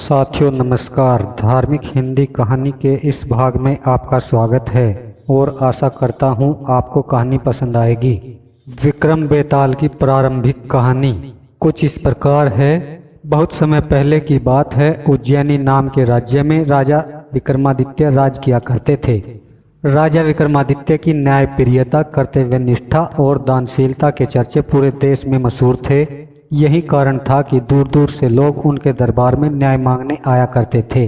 साथियों नमस्कार। धार्मिक हिंदी कहानी के इस भाग में आपका स्वागत है और आशा करता हूं आपको कहानी पसंद आएगी। विक्रम बेताल की प्रारंभिक कहानी कुछ इस प्रकार है। बहुत समय पहले की बात है। उज्जैनी नाम के राज्य में राजा विक्रमादित्य राज किया करते थे। राजा विक्रमादित्य की न्यायप्रियता, कर्तव्य निष्ठा और दानशीलता के चर्चे पूरे देश में मशहूर थे। यही कारण था कि दूर दूर से लोग उनके दरबार में न्याय मांगने आया करते थे।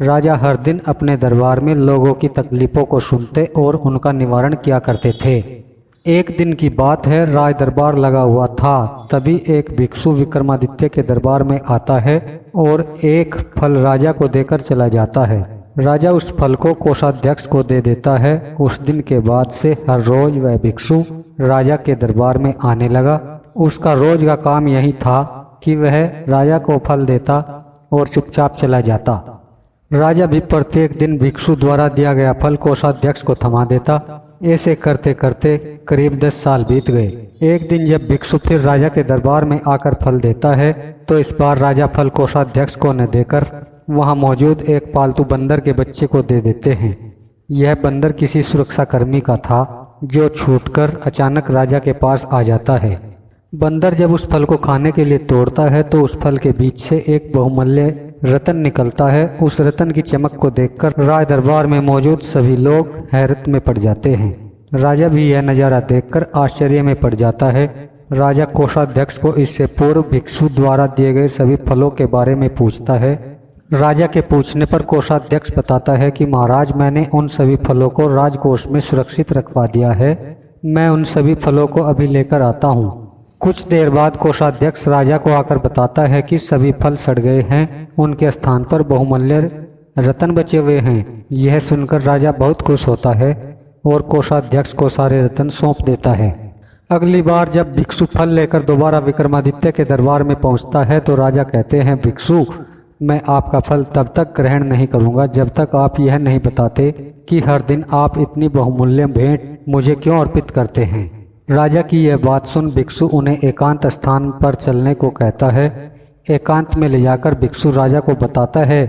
राजा हर दिन अपने दरबार में लोगों की तकलीफों को सुनते और उनका निवारण किया करते थे। एक दिन की बात है, राज दरबार लगा हुआ था। तभी एक भिक्षु विक्रमादित्य के दरबार में आता है और एक फल राजा को देकर चला जाता है। राजा उस फल को कोषाध्यक्ष को दे देता है। उस दिन के बाद से हर रोज वह भिक्षु राजा के दरबार में आने लगा। उसका रोज का काम यही था कि वह राजा को फल देता और चुपचाप चला जाता। राजा भी प्रत्येक दिन भिक्षु द्वारा दिया गया फल कोषाध्यक्ष को थमा देता। ऐसे करते करते करीब 10 साल बीत गए। एक दिन जब भिक्षु फिर राजा के दरबार में आकर फल देता है तो इस बार राजा फल कोषाध्यक्ष को न देकर वहां मौजूद एक पालतू बंदर के बच्चे को दे देते हैं। यह बंदर किसी सुरक्षाकर्मी का था जो छूटकर अचानक राजा के पास आ जाता है। बंदर जब उस फल को खाने के लिए तोड़ता है तो उस फल के बीच से एक बहुमूल्य रत्न निकलता है। उस रत्न की चमक को देखकर राज दरबार में मौजूद सभी लोग हैरत में पड़ जाते हैं। राजा भी यह नज़ारा देखकर आश्चर्य में पड़ जाता है। राजा कोषाध्यक्ष को इससे पूर्व भिक्षु द्वारा दिए गए सभी फलों के बारे में पूछता है। राजा के पूछने पर कोषाध्यक्ष बताता है कि महाराज, मैंने उन सभी फलों को राजकोष में सुरक्षित रखवा दिया है। मैं उन सभी फलों को अभी लेकर आता हूँ। कुछ देर बाद कोषाध्यक्ष राजा को आकर बताता है कि सभी फल सड़ गए हैं, उनके स्थान पर बहुमूल्य रत्न बचे हुए हैं। यह सुनकर राजा बहुत खुश होता है और कोषाध्यक्ष को सारे रत्न सौंप देता है। अगली बार जब भिक्षु फल लेकर दोबारा विक्रमादित्य के दरबार में पहुंचता है तो राजा कहते हैं, भिक्षु, मैं आपका फल तब तक ग्रहण नहीं करूंगा जब तक आप यह नहीं बताते कि हर दिन आप इतनी बहुमूल्य भेंट मुझे क्यों अर्पित करते हैं। राजा की यह बात सुन भिक्षु उन्हें एकांत स्थान पर चलने को कहता है। एकांत में ले जाकर भिक्षु राजा को बताता है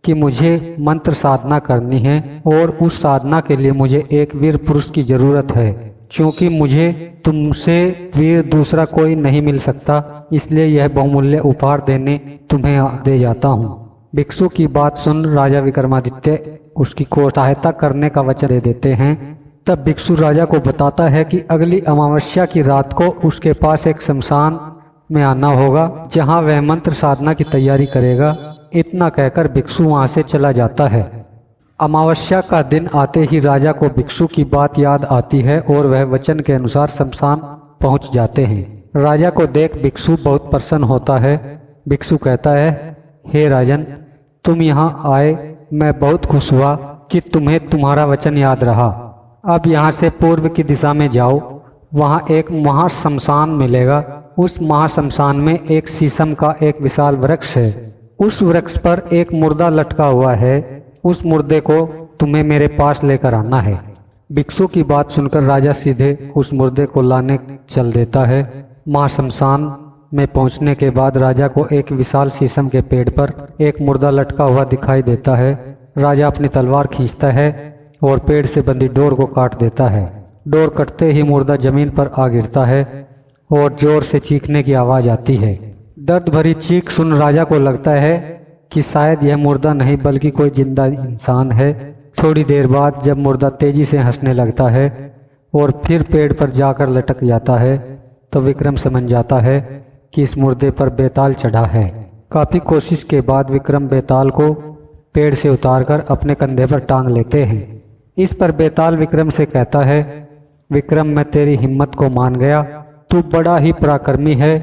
कि मुझे मंत्र साधना करनी है और उस साधना के लिए मुझे एक वीर पुरुष की जरूरत है। क्योंकि मुझे तुमसे वीर दूसरा कोई नहीं मिल सकता, इसलिए यह बहुमूल्य उपहार देने तुम्हें दे जाता हूँ। भिक्षु की बात सुन राजा विक्रमादित्य उसकी को सहायता करने का वचन दे देते हैं। तब भिक्षु राजा को बताता है कि अगली अमावस्या की रात को उसके पास एक शमशान में आना होगा जहां वह मंत्र साधना की तैयारी करेगा। इतना कहकर भिक्षु वहां से चला जाता है। अमावस्या का दिन आते ही राजा को भिक्षु की बात याद आती है और वह वचन के अनुसार शमशान पहुंच जाते हैं। राजा को देख भिक्षु बहुत प्रसन्न होता है। भिक्षु कहता है, हे राजन, तुम यहाँ आए, मैं बहुत खुश हुआ कि तुम्हें तुम्हारा वचन याद रहा। अब यहाँ से पूर्व की दिशा में जाओ, वहाँ एक महाशमशान मिलेगा। उस महाशमशान में एक शीशम का एक विशाल वृक्ष है। उस वृक्ष पर एक मुर्दा लटका हुआ है। उस मुर्दे को तुम्हें मेरे पास लेकर आना है। भिक्षु की बात सुनकर राजा सीधे उस मुर्दे को लाने चल देता है। महाशमशान में पहुंचने के बाद राजा को एक विशाल शीशम के पेड़ पर एक मुर्दा लटका हुआ दिखाई देता है। राजा अपनी तलवार खींचता है और पेड़ से बंधी डोर को काट देता है। डोर कटते ही मुर्दा जमीन पर आ गिरता है और जोर से चीखने की आवाज आती है। दर्द भरी चीख सुन राजा को लगता है कि शायद यह मुर्दा नहीं बल्कि कोई जिंदा इंसान है। थोड़ी देर बाद जब मुर्दा तेजी से हंसने लगता है और फिर पेड़ पर जाकर लटक जाता है तो विक्रम समझ जाता है कि इस मुर्दे पर बेताल चढ़ा है। काफी कोशिश के बाद विक्रम बेताल को पेड़ से उतारकर अपने कंधे पर टांग लेते हैं। इस पर बेताल विक्रम से कहता है, विक्रम, मैं तेरी हिम्मत को मान गया। तू बड़ा ही पराक्रमी है।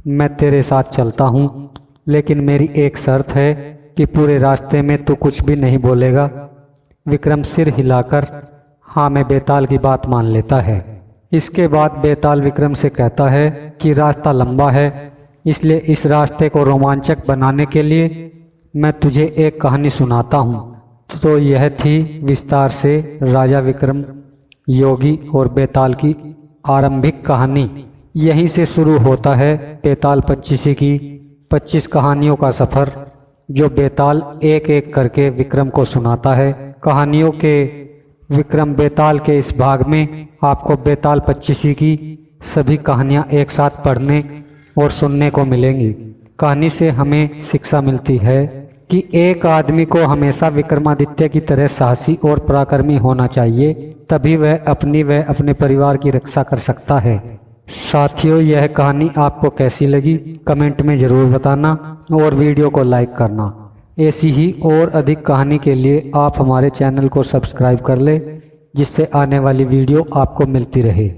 मैं तेरे साथ चलता हूँ, लेकिन मेरी एक शर्त है कि पूरे रास्ते में तू कुछ भी नहीं बोलेगा। विक्रम सिर हिलाकर हाँ में बेताल की बात मान लेता है। इसके बाद बेताल विक्रम से कहता है कि रास्ता लंबा है, इसलिए इस रास्ते को रोमांचक बनाने के लिए मैं तुझे एक कहानी सुनाता हूँ। तो यह थी विस्तार से राजा विक्रम, योगी और बेताल की आरंभिक कहानी। यहीं से शुरू होता है बेताल 25 की 25 कहानियों का सफर। जो बेताल एक एक करके विक्रम को सुनाता है। कहानियों के विक्रम बेताल के इस भाग में आपको बेताल 25 की सभी कहानियां एक साथ पढ़ने और सुनने को मिलेंगी। कहानी से हमें शिक्षा मिलती है कि एक आदमी को हमेशा विक्रमादित्य की तरह साहसी और पराक्रमी होना चाहिए, तभी वह अपनी व अपने परिवार की रक्षा कर सकता है। साथियों, यह कहानी आपको कैसी लगी कमेंट में जरूर बताना और वीडियो को लाइक करना। ऐसी ही और अधिक कहानी के लिए आप हमारे चैनल को सब्सक्राइब कर ले, जिससे आने वाली वीडियो आपको मिलती रहे।